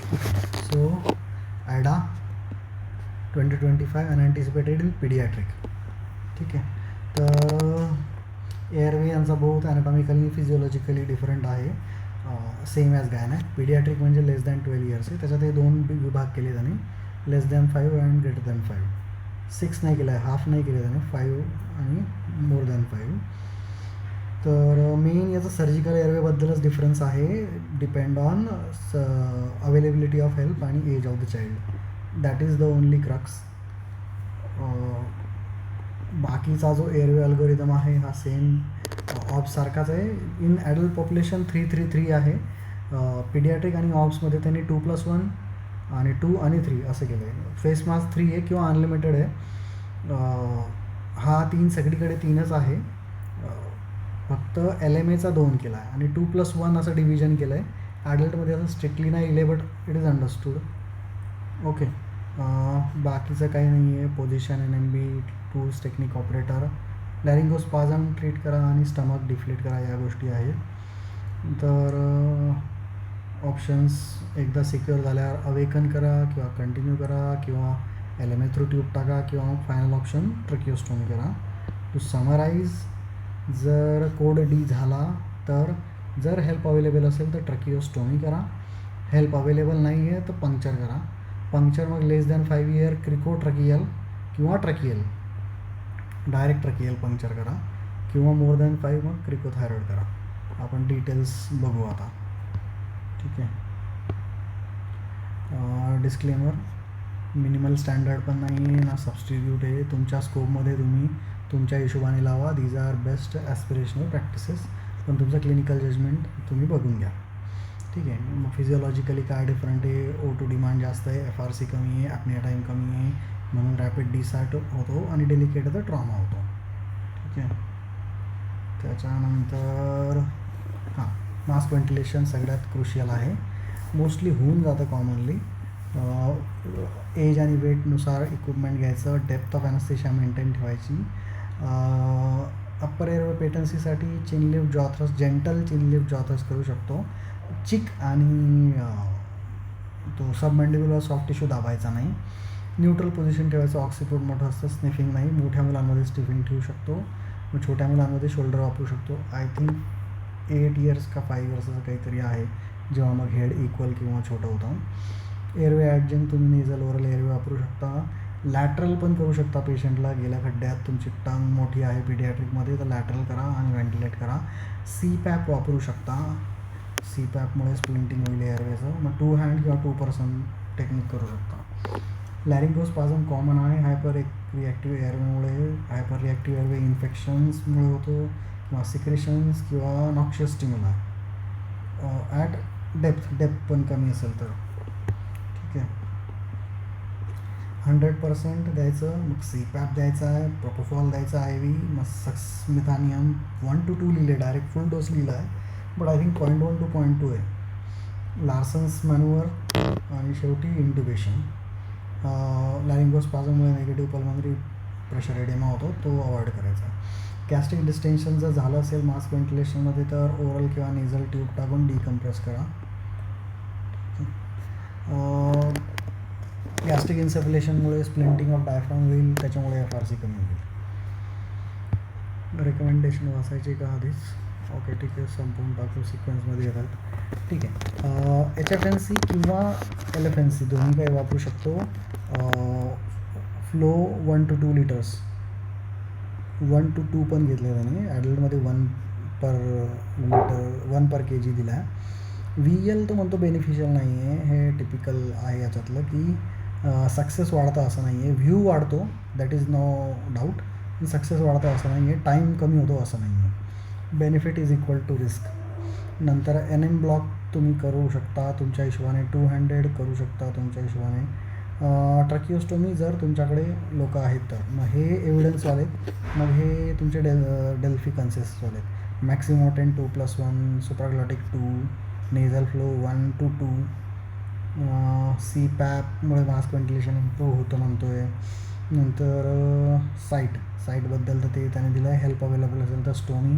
So ॲडा 2025 unanticipated in pediatric. ठीक आहे. तर एअरवे यांचा बहुत ॲनाटॉमिकली फिजिओलॉजिकली डिफरंट आहे, सेम ॲज गायनॅक. पीडियाट्रिक म्हणजे लेस दॅन 12 इयर्स आहे. त्याच्यात हे दोन विभाग केले त्यांनी, लेस दॅन 5 अँड ग्रेटर दॅन 5. 6 नाही केलं आहे, हाफ नाही केलं त्याने, 5 आणि मोर दॅन 5. तर मेन याचं सर्जिकल एअरवेबद्दलच डिफरन्स आहे, depend on availability of help आणि age of the child. That is the only crux. बाकीचा जो एअरवे अल्गोरिदम आहे हा सेम ऑब्ससारखाच आहे. इन ॲडल्ट पॉप्युलेशन 333 आहे. पीडियाट्रिक आणि ऑब्समध्ये त्यांनी 2+1 आणि 2 आणि 3 असं केलं आहे. फेस मास्क 3 आहे किंवा अनलिमिटेड आहे. हा 3 सगळीकडे 3च आहे. फक्त LMAचा 2 केला आहे आणि 2+1 असं डिव्हिजन केलं आहे. ॲडल्टमध्ये असं स्ट्रिक्टली नाही लिहिले, but it is understood. Okay. बाकीचं काही नाही आहे. Position, NMB, tools, technique, operator, laryngospasm treat करा आणि स्टमक डिफ्लेट करा, या गोष्टी आहेत. तर ऑप्शन्स एकदा सिक्युअर झाल्यावर अवेकन करा किंवा कंटिन्यू करा किंवा LMA थ्रू ट्यूब टाका किंवा फायनल ऑप्शन ट्रकिओस्टोमी करा. टू समराईज, जर कोड D झाला तर जर हेल्प अवेलेबल असेल तर ट्रकिओस्टोमी करा. हेल्प अवेलेबल नाही आहे तर पंक्चर करा. पंक्चर मग लेस दॅन 5 इयर क्रिको ट्रकियल किंवा ट्रकियल, डायरेक्ट ट्रकियल पंक्चर करा किंवा मोर दॅन 5 मग क्रिकोथायरॉइड करा. आपण डिटेल्स बघू आता. ठीक आहे. डिस्क्लेमर, मिनिमल स्टँडर्ड पण नाही आहे ना सबस्टिट्यूट आहे. तुमच्या स्कोपमध्ये तुम्ही तुमच्या हिशोबाने लावा. These R best aspirational practices, पण तुमचं क्लिनिकल जजमेंट तुम्ही बघून घ्या. ठीक आहे. मग फिजिओलॉजिकली काय डिफरंट आहे, O2 डिमांड जास्त आहे, FRC कमी आहे, ॲपनिया टाईम कमी आहे, म्हणून रॅपिड डिसॅट होतो आणि डेलिकेट तर ट्रॉमा होतो. ठीक आहे. त्याच्यानंतर मास्क व्हेंटिलेशन सगळ्यात क्रुशियल आहे. मोस्टली होऊन जातं कॉमनली. एज आणि वेटनुसार इक्विपमेंट घ्यायचं. डेप्थ ऑफ ॲनेस्थेशिया मेंटेन ठेवायची. अप्पर एअरवे पेटन्सीसाठी चिनलिफ्ट जॉथरस, जेंटल चिनलिफ्ट जॉथरस करू शकतो. चिक आणि तो सबमँडिब्युलर सॉफ्ट टिश्यू दाबायचा नाही. न्यूट्रल पोझिशन ठेवायचं. ऑक्सिपोर्ट मोठं असतं, स्निफिंग नाही. मोठ्या मुलांमध्ये स्निफिंग ठेवू शकतो. मग छोट्या मुलांमध्ये शोल्डर वापरू शकतो. आय थिंक 8 इयर्स का 5 इयर्स असं काहीतरी आहे, जेव्हा मग हेड इक्वल किंवा छोटं होतं. एअरवे ॲडजंक्ट तुम्ही नेझल ओरल एअरवे वापरू शकता. लॅटरल पण करू शकता. पेशंटला गेल्या खड्ड्यात तुमची टंग मोठी आहे पीडियाट्रिकमध्ये तर लॅटरल करा आणि व्हेंटिलेट करा. CPAP वापरू शकता. CPAPमुळे स्प्लिंटिंग होईल एअरवेचं. मग 2 हँड किंवा 2 पर्सन टेक्निक करू शकता. लॅरिंगोस्पाझम कॉमन आहे हायपर रिॲक्टिव्ह एअरवेमुळे. हायपर रिॲक्टिव्ह एअरवे इन्फेक्शन्समुळे होतो किंवा सिक्रेशन्स किंवा नॉक्शियस स्टिम्युला ॲट डेप्थ पण कमी असेल तर. ठीक आहे. 100% द्यायचं. मग CPAP द्यायचा आहे, प्रोपोफॉल द्यायचा आहे IV. मग सक्समिथानियम 1 to 2 लिहिले, डायरेक्ट फुल डोस लिहिला आहे, बट आय थिंक 0.1 to 0.2 आहे. लार्सन्स मॅन्युअर आणि शेवटी इंट्युबेशन. लॅरिंगोस्पाझममुळे निगेटिव्ह पल्मनरी प्रेशर एडेमा होतो, तो अवॉइड करायचा. गॅस्ट्रिक डिस्टेन्शन जर झालं असेल मास्क व्हेंटिलेशनमध्ये तर ओरल किंवा नेझल ट्यूब टाकून डिकम्प्रेस करा. गॅस्ट्रिक इन्सफिलेशनमुळे स्प्लिंटिंग ऑफ डायफ्राम होईल, त्याच्यामुळे FRC कमी होईल. रिकमेंडेशन वाचायची का आधीच? ओके, ठीक आहे, संपवून टाकू, सिक्वेन्समध्ये येतात. ठीक आहे. HFNC किंवा LFNC दोन्ही काही वापरू शकतो. फ्लो 1 to 2 लिटर्स, 1 to 2 पण घेतले त्याने. ॲडल्टमध्ये 1 पर लिटर 1 पर kg दिला आहे. VL तो म्हणतो बेनिफिशियल नाही आहे. हे टिपिकल आहे याच्यातलं की सक्सेस वाढतं असं नाही आहे. व्ह्यू वाढतो, that is no doubt. Success वाढतं असं नाही आहे. टाईम कमी होतो असं नाही आहे. Benefit is equal to risk. नंतर NM ब्लॉक तुम्ही करू शकता तुमच्या हिशोबाने. 200 करू शकता तुमच्या हिशोबाने. ट्रकिओस्टोमी जर तुमच्याकडे लोक आहेत तर. मग हे एव्हिडन्सवाले, मग हे तुमचे डेल्फी कन्सेसवाले. मॅक्सिमोटेन 2+1, सुप्राग्लॉटिक 2, नेझल फ्लो 1 to 2. CPAPमुळे मास्क व्हेंटिलेशन इम्प्रूव्ह होतं म्हणतो आहे. नंतर साईटबद्दल तर ते त्याने दिलं आहे. हेल्प अवेलेबल असेल तर स्टोमी,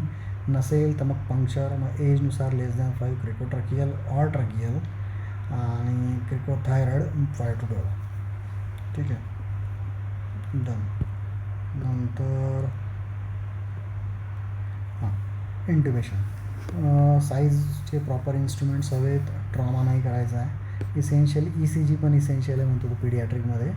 नसेल तर मग पंक्चर. मग एजनुसार less than 5 cricotracheal or tracheal. आणि क्रिकोथायरॉइड 5 to 12. ठीक आहे, डन. नंतर हां, इंट्युबेशन. साईजचे प्रॉपर इन्स्ट्रुमेंट्स हवेत, ट्रॉमा नाही करायचा आहे. इसेन्शियल ECG पण इसेन्शियल आहे म्हणतो तो पीडियाट्रिकमध्ये.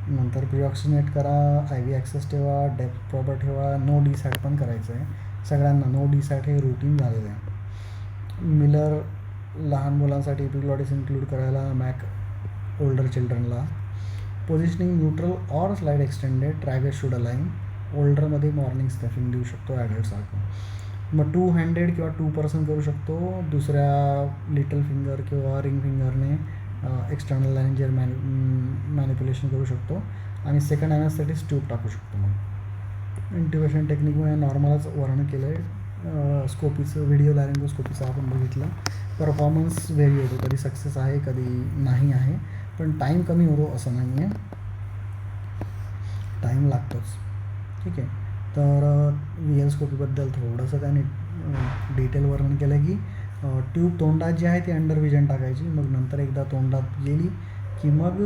नंतर प्रिऑक्सिनेट करा, IV ॲक्सेस ठेवा, डेप्थ प्रॉपर ठेवा, नो DSAT पण करायचं आहे सगळ्यांना. नो DSAT हे रुटीन झालेलं आहे. मिलर लहान मुलांसाठी एपिग्लॉटिस इन्क्लूड करायला, मॅक ओल्डर चिल्ड्रनला. Positioning neutral or slide extended, tragus should align. ओल्डरमध्ये मॉर्निंग स्टफिंग देऊ शकतो ॲडल्टसारखं. मग 2 हँडेड किंवा 2% करू शकतो. दुसऱ्या लिटल फिंगर किंवा रिंग फिंगरने एक्सटर्नल लॅन्जर मॅनिप्युलेशन करू शकतो. आणि सेकंड ॲनेस्थेटिक्स ट्यूब टाकू शकतो. मग इंट्युबेशन टेक्निकमध्ये नॉर्मलच वर्णन केलं आहे. स्कोपीचं व्हिडिओ लॅरिंगोस्कोपीचं आपण बघितलं. परफॉर्मन्स व्हेरी होतो, कधी सक्सेस आहे कधी नाही आहे, पण टाईम कमी होतो असं नाही आहे, टाईम लागतोच. ठीक आहे. तर VL स्कोपीबद्दल थोडंसं त्याने डिटेल वर्णन केलं की ट्यूब तोंडात जी आहे ती अंडर विजन टाकायची, मग नंतर एकदा तोंडात गेली की मग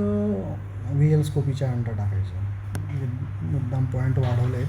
VL स्कोपीच्या अंडर टाकायची. मुद्दाम पॉईंट वाढवले.